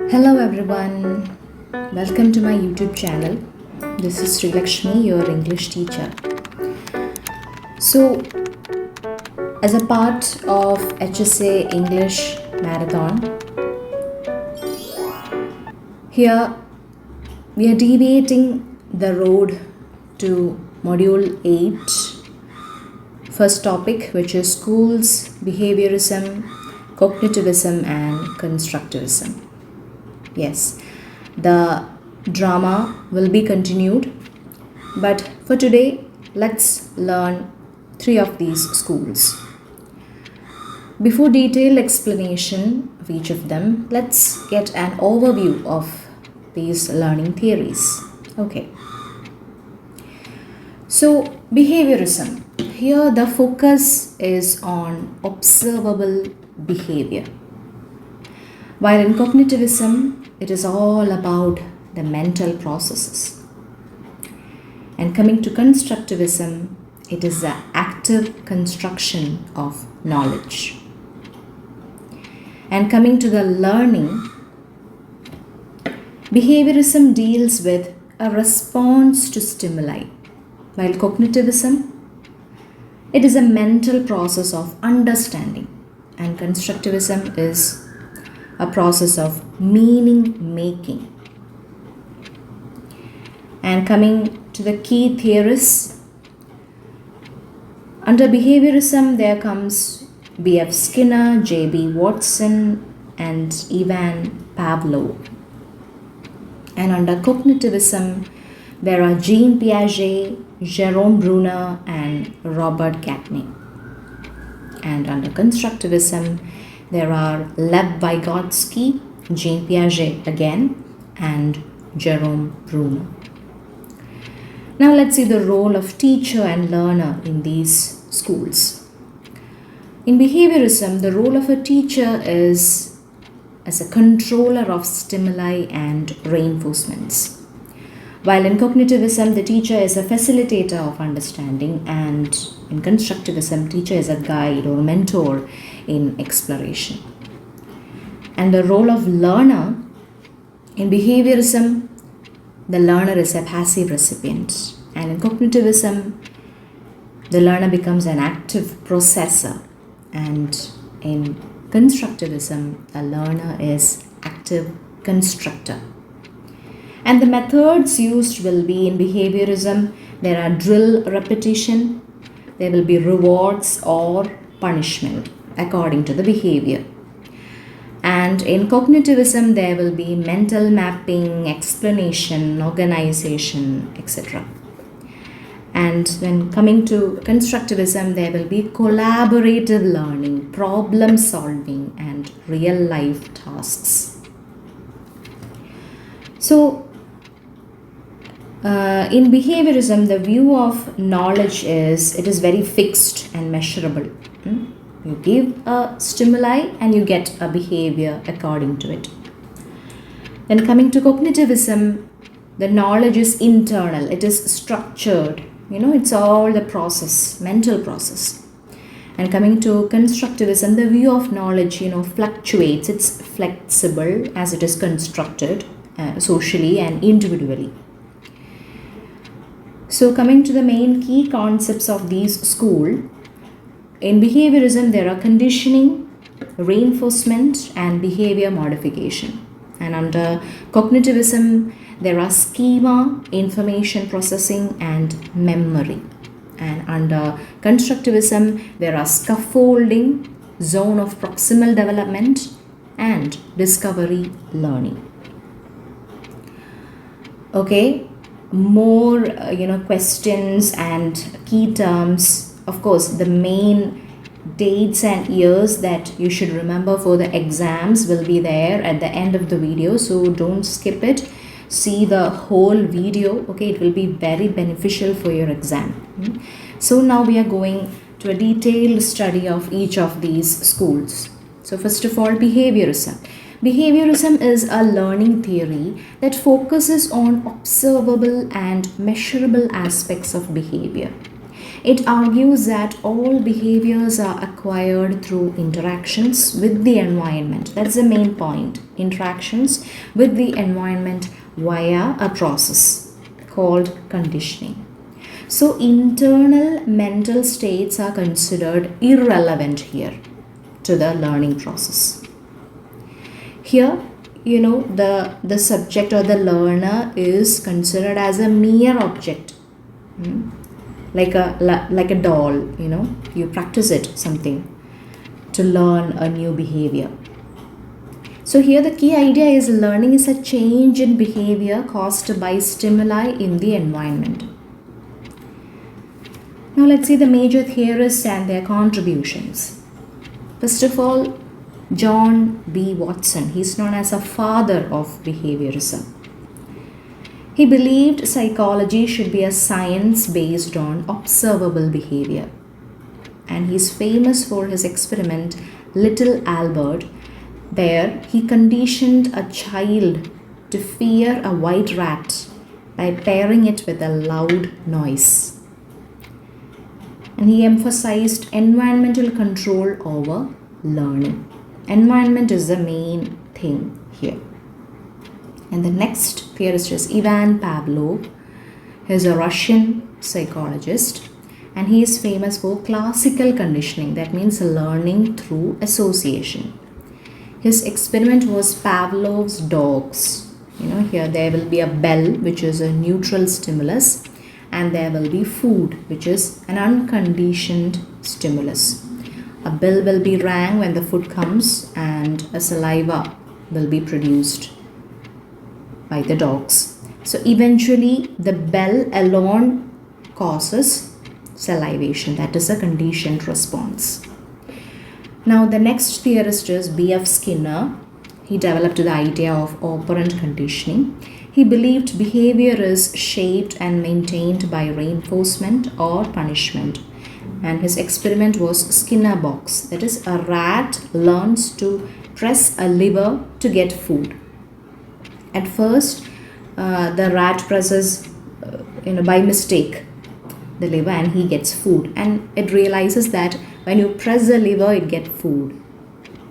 Hello everyone, welcome to my YouTube channel. This is Sri Lakshmi, your English teacher. So, as a part of HSA English Marathon, here we are deviating the road to Module 8, first topic, which is schools, behaviorism, cognitivism and constructivism. Yes, the drama will be continued, but for today, let's learn 3 of these schools. Before detailed explanation of each of them, let's get an overview of these learning theories. Okay. So, behaviorism. Here the focus is on observable behavior. While in cognitivism, it is all about the mental processes. And coming to constructivism, it is the active construction of knowledge. And coming to the learning, behaviorism deals with a response to stimuli, while cognitivism, it is a mental process of understanding, and constructivism is a process of meaning making. And coming to the key theorists, under behaviorism there comes B.F. Skinner, J.B. Watson and Ivan Pavlov. And under cognitivism there are Jean Piaget, Jerome Bruner and Robert Gatney. And under constructivism there are Lev Vygotsky, Jean Piaget again, and Jerome Bruner. Now let's see the role of teacher and learner in these schools. In behaviorism, the role of a teacher is as a controller of stimuli and reinforcements. While in cognitivism, the teacher is a facilitator of understanding, and in constructivism, teacher is a guide or mentor in exploration. And the role of learner, in behaviorism, the learner is a passive recipient, and in cognitivism, the learner becomes an active processor, and in constructivism, the learner is active constructor. And the methods used will be in behaviorism, there are drill repetition, there will be rewards or punishment according to the behavior. And in cognitivism, there will be mental mapping, explanation, organization, etc. And when coming to constructivism, there will be collaborative learning, problem solving, and real life tasks. So, in behaviorism, the view of knowledge is, it is very fixed and measurable. You give a stimuli and you get a behavior according to it. Then coming to cognitivism, the knowledge is internal, it is structured. It's all the process, mental process. And coming to constructivism, the view of knowledge, fluctuates, it's flexible as it is constructed socially and individually. So coming to the main key concepts of these schools, in behaviorism there are conditioning, reinforcement and behavior modification. And under cognitivism there are schema, information processing and memory. And under constructivism there are scaffolding, zone of proximal development and discovery learning. Okay. More questions and key terms. Of course, the main dates and years that you should remember for the exams will be there at the end of the video, so don't skip it. See the whole video. Okay, it will be very beneficial for your exam. So now we are going to a detailed study of each of these schools. So first of all, behaviorism. Behaviorism is a learning theory that focuses on observable and measurable aspects of behavior. It argues that all behaviors are acquired through interactions with the environment. That's the main point. Interactions with the environment via a process called conditioning. So internal mental states are considered irrelevant here to the learning process. Here, the subject or the learner is considered as a mere object. Like a doll, you practice it something to learn a new behavior. So here the key idea is learning is a change in behavior caused by stimuli in the environment. Now let's see the major theorists and their contributions. First of all, John B. Watson. He's known as a father of behaviorism. He believed psychology should be a science based on observable behavior. And he's famous for his experiment, Little Albert, where he conditioned a child to fear a white rat by pairing it with a loud noise. And he emphasized environmental control over learning. Environment is the main thing here. And the next theorist is Ivan Pavlov. He is a Russian psychologist and he is famous for classical conditioning. That means learning through association. His experiment was Pavlov's dogs. Here there will be a bell, which is a neutral stimulus, and there will be food, which is an unconditioned stimulus. A bell will be rang when the food comes and a saliva will be produced by the dogs. So eventually the bell alone causes salivation. That is a conditioned response. Now the next theorist is B.F. Skinner. He developed the idea of operant conditioning. He believed behavior is shaped and maintained by reinforcement or punishment. And his experiment was Skinner box. That is, a rat learns to press a lever to get food. At first, the rat presses, by mistake, the lever and he gets food. And it realizes that when you press the lever, it gets food.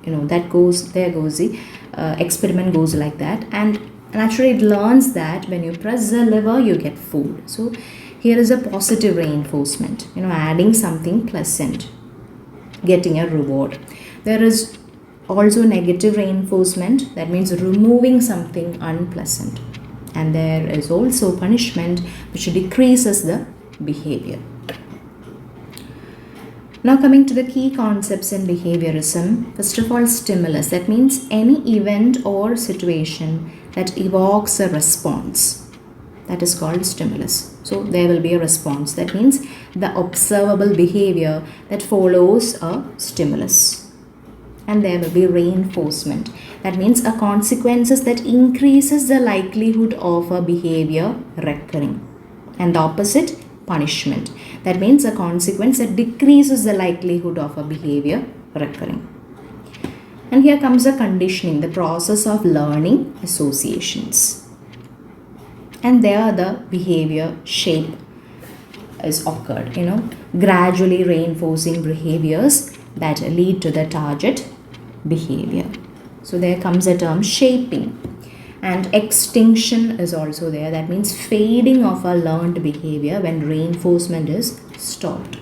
There goes the experiment goes like that. And naturally, it learns that when you press the lever, you get food. So here is a positive reinforcement, adding something pleasant, getting a reward. There is also negative reinforcement, that means removing something unpleasant. And there is also punishment, which decreases the behavior. Now coming to the key concepts in behaviorism. First of all, stimulus. That means any event or situation that evokes a response. That is called stimulus. So there will be a response. That means the observable behavior that follows a stimulus. And there will be reinforcement. That means a consequences that increases the likelihood of a behavior recurring. And the opposite, punishment. That means a consequence that decreases the likelihood of a behavior recurring. And here comes the conditioning, the process of learning associations. And there the behavior shape is occurred, gradually reinforcing behaviors that lead to the target behavior. So there comes a term shaping. And extinction is also there. That means fading of a learned behavior when reinforcement is stopped.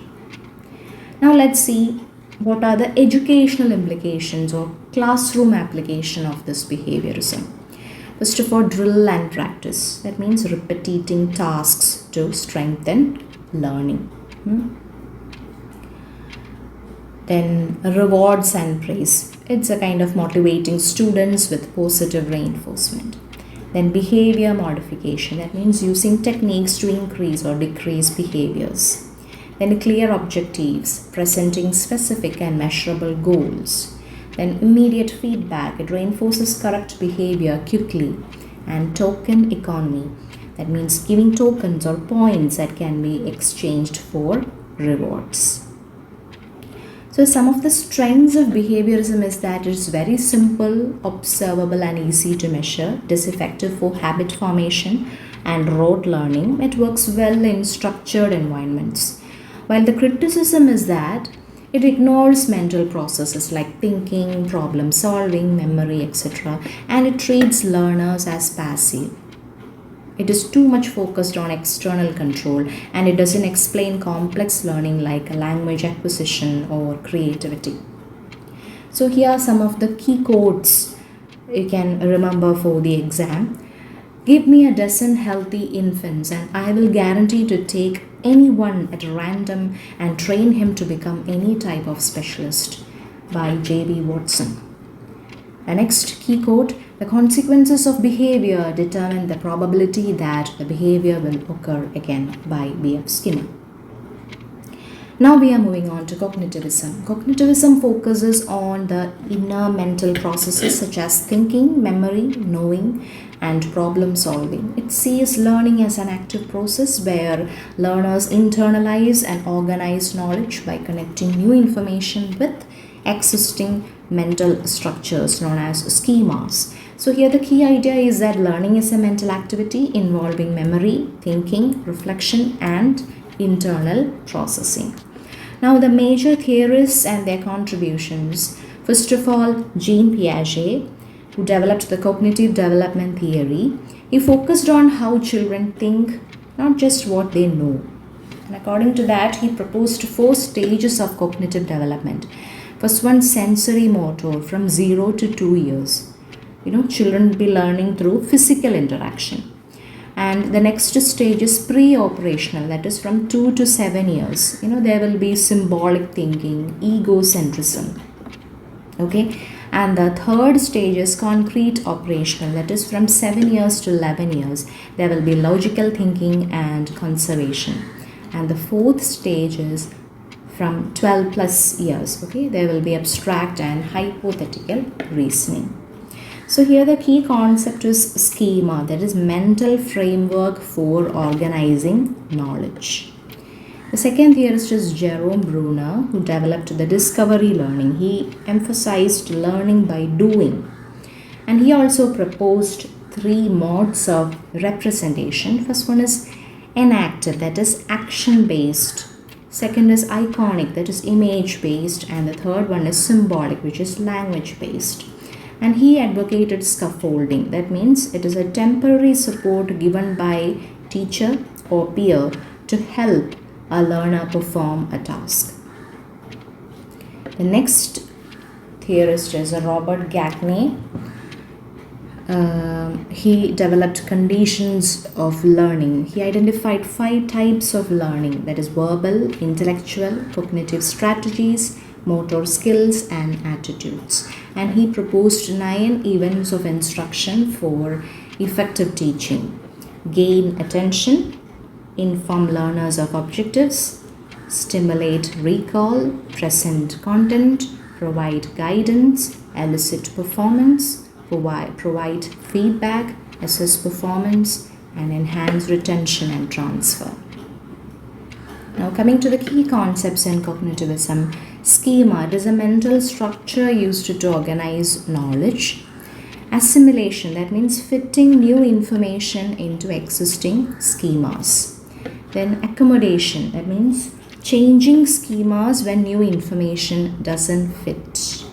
Now let's see what are the educational implications or classroom application of this behaviorism. First of all, drill and practice. That means repeating tasks to strengthen learning. Then rewards and praise. It's a kind of motivating students with positive reinforcement. Then behavior modification. That means using techniques to increase or decrease behaviors. Then clear objectives, presenting specific and measurable goals. Then immediate feedback. It reinforces correct behavior quickly. And token economy. That means giving tokens or points that can be exchanged for rewards. So some of the strengths of behaviorism is that it's very simple, observable and easy to measure. It is effective for habit formation and rote learning. It works well in structured environments. While the criticism is that it ignores mental processes like thinking, problem solving, memory, etc., and it treats learners as passive. It is too much focused on external control, and it doesn't explain complex learning like language acquisition or creativity. So here are some of the key quotes you can remember for the exam. Give me a dozen healthy infants and I will guarantee to take anyone at random and train him to become any type of specialist, by J.B. Watson. The next key quote, the consequences of behavior determine the probability that the behavior will occur again, by B.F. Skinner. Now we are moving on to cognitivism. Cognitivism focuses on the inner mental processes such as thinking, memory, knowing, and problem solving. It sees learning as an active process where learners internalize and organize knowledge by connecting new information with existing mental structures known as schemas. So here the key idea is that learning is a mental activity involving memory, thinking, reflection, and internal processing. Now the major theorists and their contributions. First of all, Jean Piaget, who developed the cognitive development theory. He focused on how children think, not just what they know. And according to that, he proposed 4 stages of cognitive development. First one, sensory motor, from 0 to 2 years. Children will be learning through physical interaction. And the next stage is pre-operational, that is from 2 to 7 years. There will be symbolic thinking, egocentrism. Okay. And the third stage is concrete operational, that is from 7 years to 11 years. There will be logical thinking and conservation. And the fourth stage is from 12 plus years. Okay, there will be abstract and hypothetical reasoning. So here the key concept is schema, that is mental framework for organizing knowledge. The second theorist is Jerome Bruner, who developed the discovery learning. He emphasized learning by doing. And he also proposed 3 modes of representation. First one is enactive, that is action-based. Second is iconic, that is image-based. And the third one is symbolic, which is language-based. And he advocated scaffolding. That means it is a temporary support given by teacher or peer to help a learner perform a task. The next theorist is Robert Gagne. He developed conditions of learning. He identified 5 types of learning, that is verbal, intellectual, cognitive strategies, motor skills, and attitudes. And he proposed 9 events of instruction for effective teaching. Gain attention, inform learners of objectives, stimulate recall, present content, provide guidance, elicit performance, provide feedback, assess performance, and enhance retention and transfer. Now coming to the key concepts in cognitivism. Schema, it is a mental structure used to organize knowledge. Assimilation, that means fitting new information into existing schemas. Then accommodation, that means changing schemas when new information doesn't fit.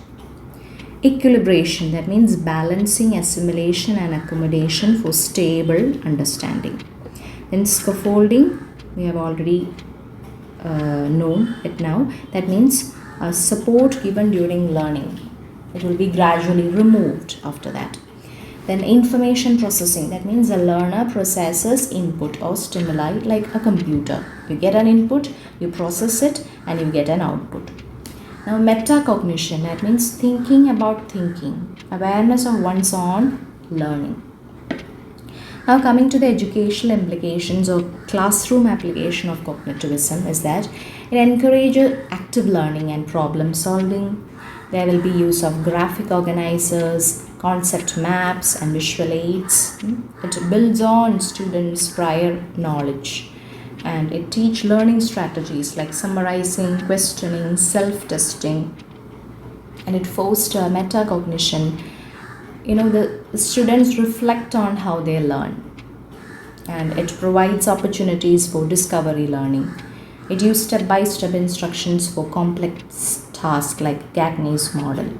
Equilibration, that means balancing assimilation and accommodation for stable understanding. Then scaffolding, we have already known it now. That means support given during learning. It will be gradually removed after that. Then information processing, that means the learner processes input or stimuli like a computer. You get an input, you process it, and you get an output. Now metacognition, that means thinking about thinking, awareness of one's own learning. Now coming to the educational implications or classroom application of cognitivism is that it encourages active learning and problem solving. There will be use of graphic organizers, concept maps, and visual aids. It builds on students' prior knowledge, and it teaches learning strategies like summarizing, questioning, self-testing, and it fosters metacognition. The students reflect on how they learn, and it provides opportunities for discovery learning. It used step-by-step instructions for complex tasks like Gagney's model.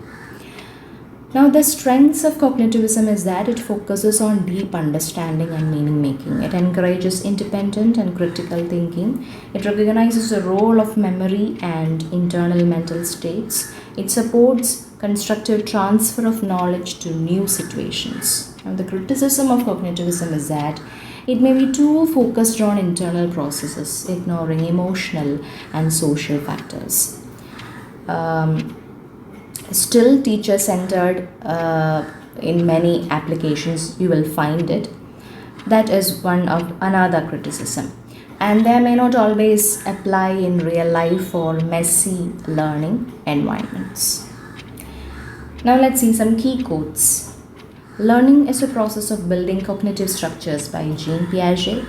Now, the strengths of cognitivism is that it focuses on deep understanding and meaning making. It encourages independent and critical thinking. It recognizes the role of memory and internal mental states. It supports constructive transfer of knowledge to new situations. Now, the criticism of cognitivism is that it may be too focused on internal processes, ignoring emotional and social factors. Still teacher centered in many applications you will find it. That is one of another criticism, and they may not always apply in real life or messy learning environments. Now let's see some key quotes. Learning is a process of building cognitive structures by Jean Piaget.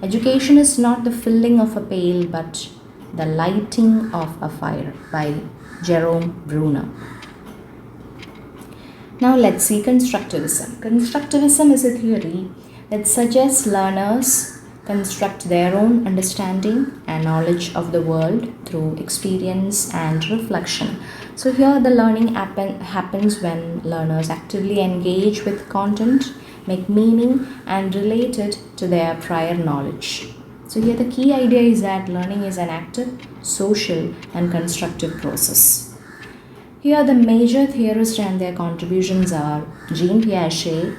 Education is not the filling of a pail but the lighting of a fire by Jerome Bruner. Now let's see constructivism. Constructivism is a theory that suggests learners construct their own understanding and knowledge of the world through experience and reflection. So here the learning happens when learners actively engage with content, make meaning and relate it to their prior knowledge. So here the key idea is that learning is an active, social and constructive process. Here the major theorists and their contributions are Jean Piaget.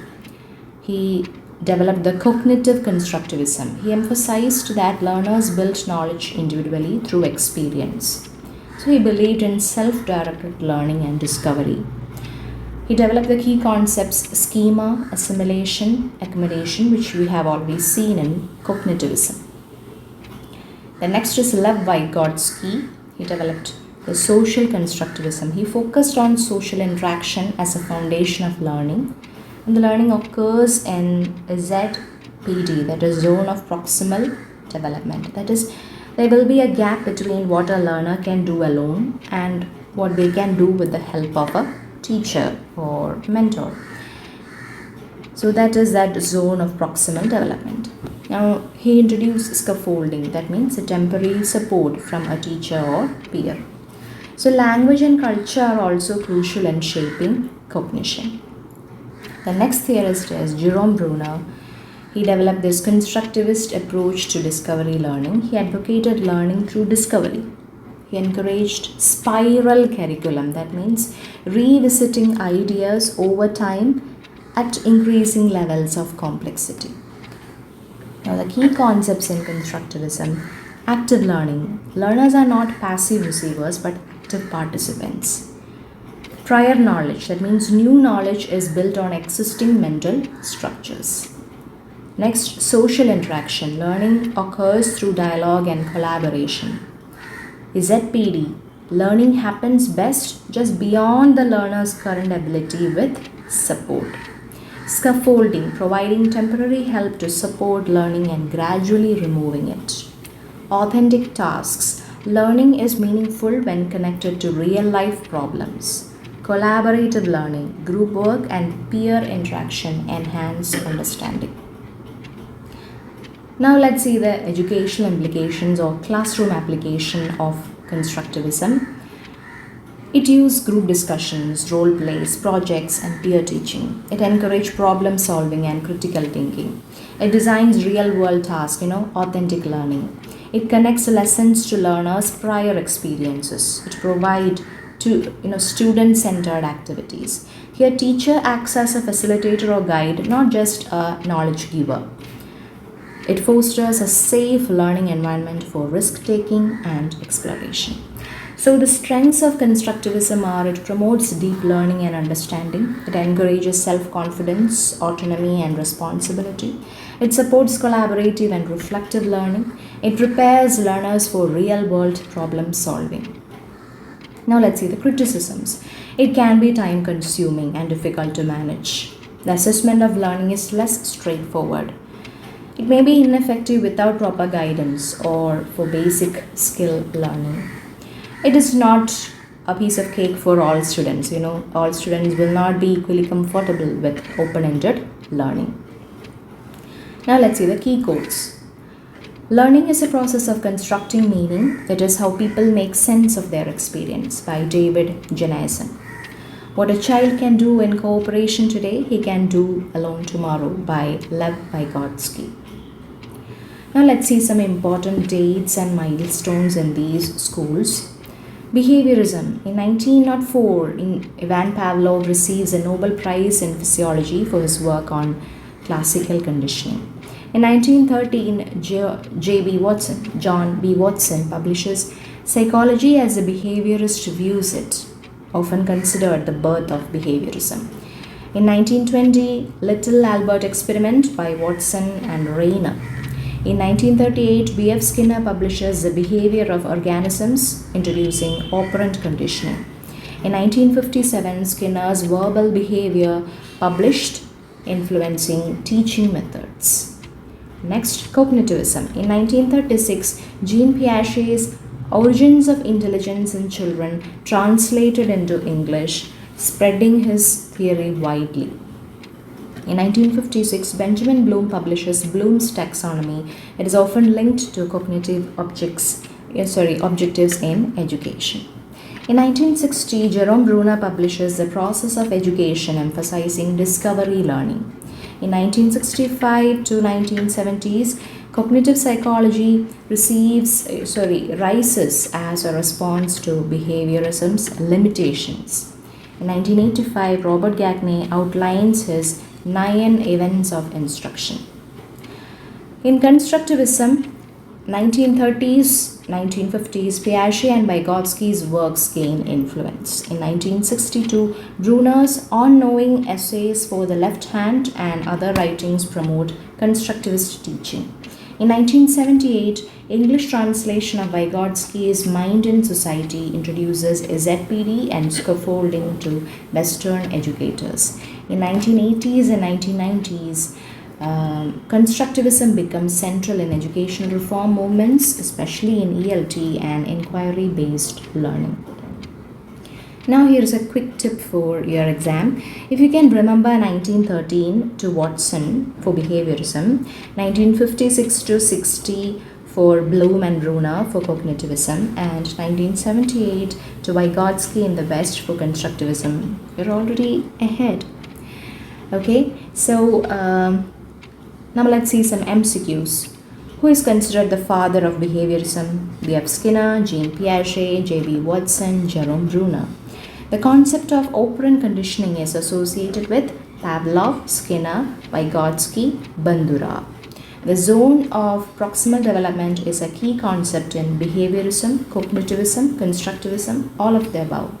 He developed the cognitive constructivism. He emphasized that learners build knowledge individually through experience. So he believed in self-directed learning and discovery. He developed the key concepts schema, assimilation, accommodation, which we have already seen in cognitivism. The next is Lev Vygotsky. He developed the social constructivism. He focused on social interaction as a foundation of learning. And the learning occurs in ZPD, that is zone of proximal development. That is, there will be a gap between what a learner can do alone and what they can do with the help of a teacher or mentor. So that is that zone of proximal development. Now he introduced scaffolding, that means a temporary support from a teacher or peer. So language and culture are also crucial in shaping cognition. The next theorist is Jerome Bruner. He developed this constructivist approach to discovery learning. He advocated learning through discovery. He encouraged spiral curriculum, that means revisiting ideas over time at increasing levels of complexity. Now the key concepts in constructivism: active learning. Learners are not passive receivers but active participants. Prior knowledge, that means new knowledge is built on existing mental structures. Next, social interaction. Learning occurs through dialogue and collaboration. ZPD, learning happens best just beyond the learner's current ability with support. Scaffolding, providing temporary help to support learning and gradually removing it. Authentic tasks, learning is meaningful when connected to real life problems. Collaborative learning, group work and peer interaction enhance understanding. Now let's see the educational implications or classroom application of constructivism. It used group discussions, role plays, projects and peer teaching. It encouraged problem solving and critical thinking. It designs real world tasks, authentic learning. It connects lessons to learners' prior experiences. It provides student centered activities. Here teacher acts as a facilitator or guide, not just a knowledge giver. It fosters a safe learning environment for risk-taking and exploration. So the strengths of constructivism are: it promotes deep learning and understanding. It encourages self-confidence, autonomy and responsibility. It supports collaborative and reflective learning. It prepares learners for real-world problem solving. Now let's see the criticisms. It can be time-consuming and difficult to manage. The assessment of learning is less straightforward. It may be ineffective without proper guidance or for basic skill learning. It is not a piece of cake for all students. All students will not be equally comfortable with open-ended learning. Now let's see the key quotes. Learning is a process of constructing meaning. It is how people make sense of their experience, by David Jenison. What a child can do in cooperation today, he can do alone tomorrow, by Lev Vygotsky. Now let's see some important dates and milestones in these schools. Behaviorism. In 1904, Ivan Pavlov receives a Nobel Prize in Physiology for his work on classical conditioning. In 1913, John B. Watson publishes Psychology as a Behaviorist Views It, often considered the birth of behaviorism. In 1920, Little Albert Experiment by Watson and Rayner. In 1938, B.F. Skinner publishes The Behavior of Organisms, introducing operant conditioning. In 1957, Skinner's Verbal Behavior published, influencing teaching methods. Next, Cognitivism. In 1936, Jean Piaget's Origins of Intelligence in Children translated into English, spreading his theory widely. In 1956, Benjamin Bloom publishes Bloom's Taxonomy. It is often linked to cognitive objectives in education. In 1960, Jerome Bruner publishes The Process of Education, emphasizing discovery learning. In 1965 to 1970s, cognitive psychology rises as a response to behaviorism's limitations. In 1985, Robert Gagne outlines his 9 events of instruction. In Constructivism, 1930s, 1950s, Piaget and Vygotsky's works gain influence. In 1962, Bruner's On-Knowing Essays for the Left Hand and other writings promote constructivist teaching. In 1978, English translation of Vygotsky's Mind in Society introduces ZPD and scaffolding to Western educators. In 1980s and 1990s, Constructivism becomes central in educational reform movements, especially in ELT and inquiry-based learning. Now here is a quick tip for your exam. If you can remember 1913 to Watson for behaviorism, 1956 to 60 for Bloom and Bruner for cognitivism, and 1978 to Vygotsky in the West for constructivism, you're already ahead. Okay, so now let's see some MCQs. Who is considered the father of behaviorism? B.F. Skinner, Jean Piaget, J.B. Watson, Jerome Bruner. The concept of operant conditioning is associated with Pavlov, Skinner, Vygotsky, Bandura. The zone of proximal development is a key concept in behaviorism, cognitivism, constructivism, all of the above.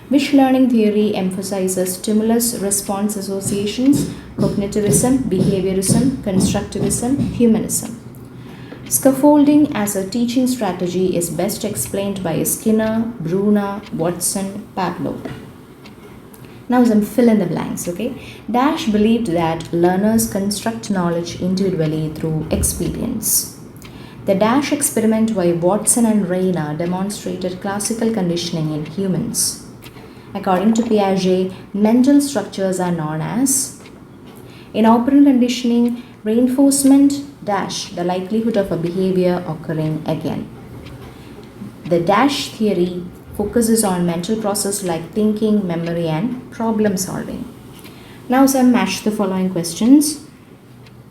Which learning theory emphasizes stimulus-response associations? Cognitivism, behaviorism, constructivism, humanism. Scaffolding as a teaching strategy is best explained by Skinner, Bruner, Watson, Pavlov. Now some fill in the blanks, okay? Dash believed that learners construct knowledge individually through experience. The Dash experiment by Watson and Rayner demonstrated classical conditioning in humans. According to Piaget, mental structures are known as, in operant conditioning, reinforcement dash the likelihood of a behavior occurring again. The Dash theory focuses on mental process like thinking, memory, and problem solving. Now some match the following questions.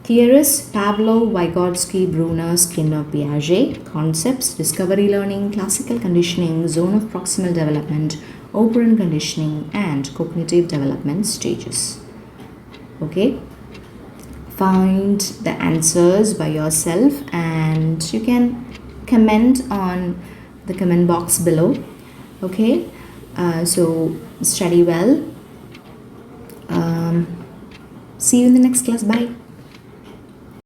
Theorists: Pavlov, Vygotsky, Bruner, Skinner, Piaget. Concepts: discovery learning, classical conditioning, zone of proximal development, operant conditioning, and cognitive development stages. Okay, find the answers by yourself and you can comment on the comment box below. Okay, so study well. See you in the next class. Bye.